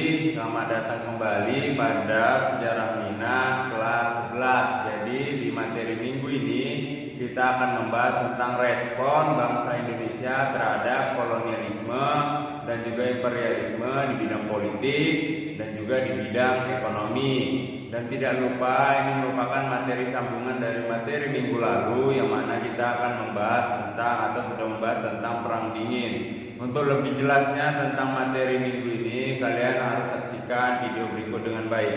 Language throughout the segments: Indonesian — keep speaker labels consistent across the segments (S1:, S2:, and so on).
S1: selamat datang kembali pada Sejarah Minat kelas 11. Jadi di materi minggu ini kita akan membahas tentang respon bangsa Indonesia terhadap kolonialisme dan juga imperialisme di bidang politik dan juga di bidang ekonomi. Dan tidak lupa, ini merupakan materi sambungan dari materi minggu lalu yang mana kita akan membahas tentang atau sudah membahas tentang Perang Dingin. Untuk lebih jelasnya tentang materi minggu ini, kalian harus saksikan video berikut dengan baik.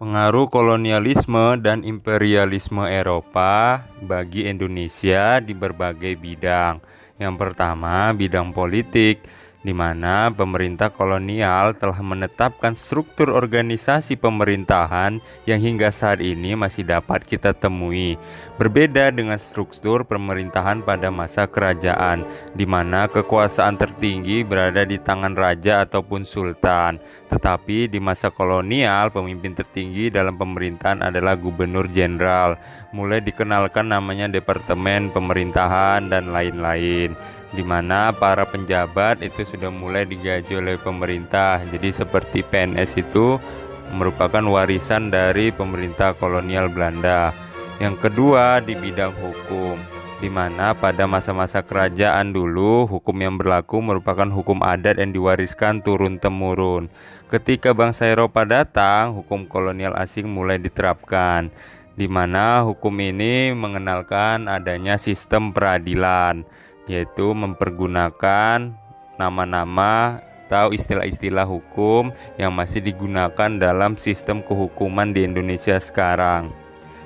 S1: Pengaruh kolonialisme dan imperialisme Eropa bagi Indonesia di berbagai bidang. Yang pertama, bidang politik, di mana pemerintah kolonial telah menetapkan struktur organisasi pemerintahan yang hingga saat ini masih dapat kita temui. Berbeda dengan struktur pemerintahan pada masa kerajaan, di mana kekuasaan tertinggi berada di tangan raja ataupun sultan. Tetapi di masa kolonial, pemimpin tertinggi dalam pemerintahan adalah gubernur jenderal. Mulai dikenalkan namanya departemen pemerintahan dan lain-lain, di mana para penjabat itu sudah mulai digaji oleh pemerintah. Jadi seperti PNS itu merupakan warisan dari pemerintah kolonial Belanda. Yang kedua, di bidang hukum, di mana pada masa-masa kerajaan dulu hukum yang berlaku merupakan hukum adat yang diwariskan turun-temurun. Ketika bangsa Eropa datang, hukum kolonial asing mulai diterapkan, di mana hukum ini mengenalkan adanya sistem peradilan, yaitu mempergunakan nama-nama atau istilah-istilah hukum yang masih digunakan dalam sistem kehukuman di Indonesia sekarang.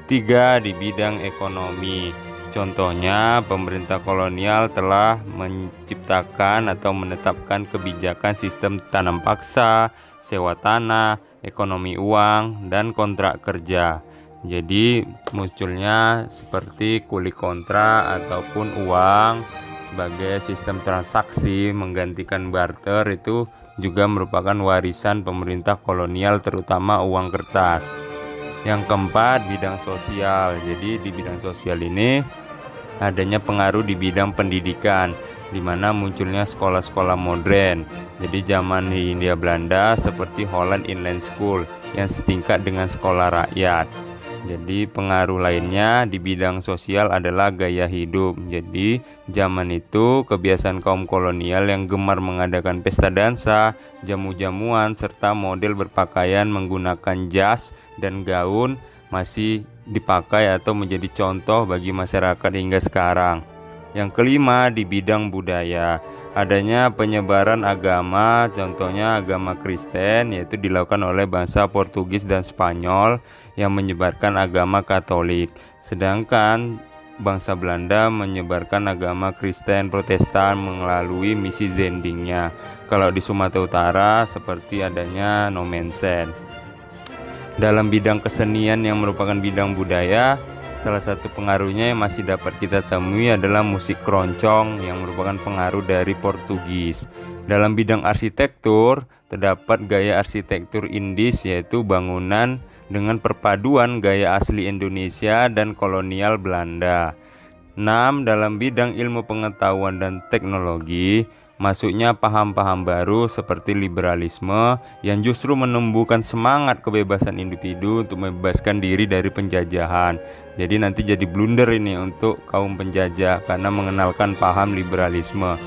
S1: 3. Di bidang ekonomi, contohnya pemerintah kolonial telah menciptakan atau menetapkan kebijakan sistem tanam paksa, sewa tanah, ekonomi uang, dan kontrak kerja. Jadi munculnya seperti kuli kontra ataupun uang sebagai sistem transaksi menggantikan barter, itu juga merupakan warisan pemerintah kolonial, terutama uang kertas. Yang keempat, bidang sosial. Jadi di bidang sosial ini adanya pengaruh di bidang pendidikan, di mana munculnya sekolah-sekolah modern. Jadi zaman di Hindia Belanda seperti Holland Inland School yang setingkat dengan sekolah rakyat. Jadi pengaruh lainnya di bidang sosial adalah gaya hidup. Jadi zaman itu kebiasaan kaum kolonial yang gemar mengadakan pesta dansa, jamu-jamuan, serta model berpakaian menggunakan jas dan gaun masih dipakai atau menjadi contoh bagi masyarakat hingga sekarang. Yang kelima, di bidang budaya, adanya penyebaran agama, contohnya agama Kristen, yaitu dilakukan oleh bangsa Portugis dan Spanyol yang menyebarkan agama Katolik, sedangkan bangsa Belanda menyebarkan agama Kristen Protestan melalui misi Zendingnya. Kalau di Sumatera Utara seperti adanya Nomensen. Dalam bidang kesenian yang merupakan bidang budaya, salah satu pengaruhnya yang masih dapat kita temui adalah musik keroncong yang merupakan pengaruh dari Portugis. Dalam bidang arsitektur, terdapat gaya arsitektur Indis, yaitu bangunan dengan perpaduan gaya asli Indonesia dan kolonial Belanda. 6. Dalam bidang ilmu pengetahuan dan teknologi, masuknya paham-paham baru seperti liberalisme yang justru menumbuhkan semangat kebebasan individu untuk membebaskan diri dari penjajahan. Jadi nanti jadi blunder ini untuk kaum penjajah karena mengenalkan paham liberalisme.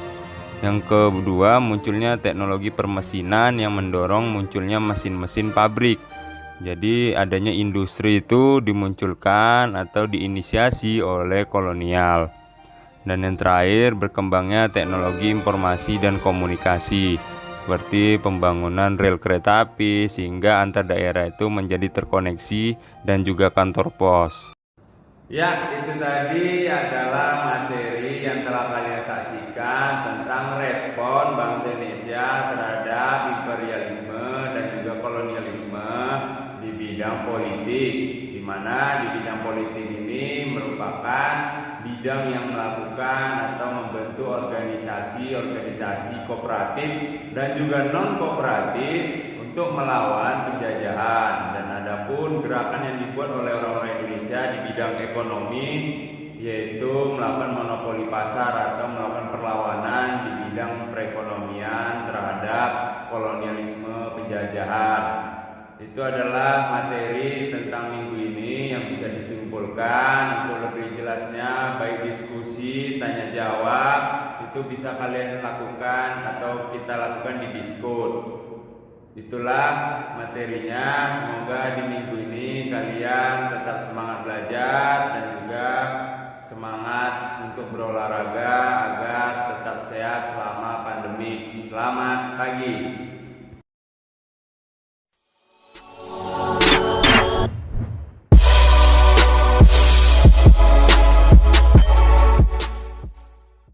S1: Yang kedua, munculnya teknologi permesinan yang mendorong munculnya mesin-mesin pabrik. Jadi adanya industri itu dimunculkan atau diinisiasi oleh kolonial. Dan yang terakhir, berkembangnya teknologi informasi dan komunikasi seperti pembangunan rel kereta api sehingga antar daerah itu menjadi terkoneksi dan juga kantor pos. Ya, itu tadi adalah materi yang telah kalian saksikan tentang respon bangsa Indonesia terhadap imperialisme dan juga kolonialisme di bidang politik, di mana di bidang politik ini merupakan bidang yang melakukan atau membentuk organisasi-organisasi kooperatif dan juga non-kooperatif untuk melawan penjajahan. Dan adapun gerakan yang dibuat oleh orang-orang Indonesia di bidang ekonomi, yaitu melakukan monopoli pasar atau melakukan perlawanan di bidang perekonomian terhadap kolonialisme penjajahan. Itu adalah materi tentang minggu ini yang bisa disimpulkan. Untuk lebih jelasnya, baik diskusi, tanya jawab, itu bisa kalian lakukan atau kita lakukan di Discord. Itulah materinya. Semoga di minggu ini kalian tetap semangat belajar dan juga semangat untuk berolahraga agar tetap sehat selama pandemi. Selamat pagi.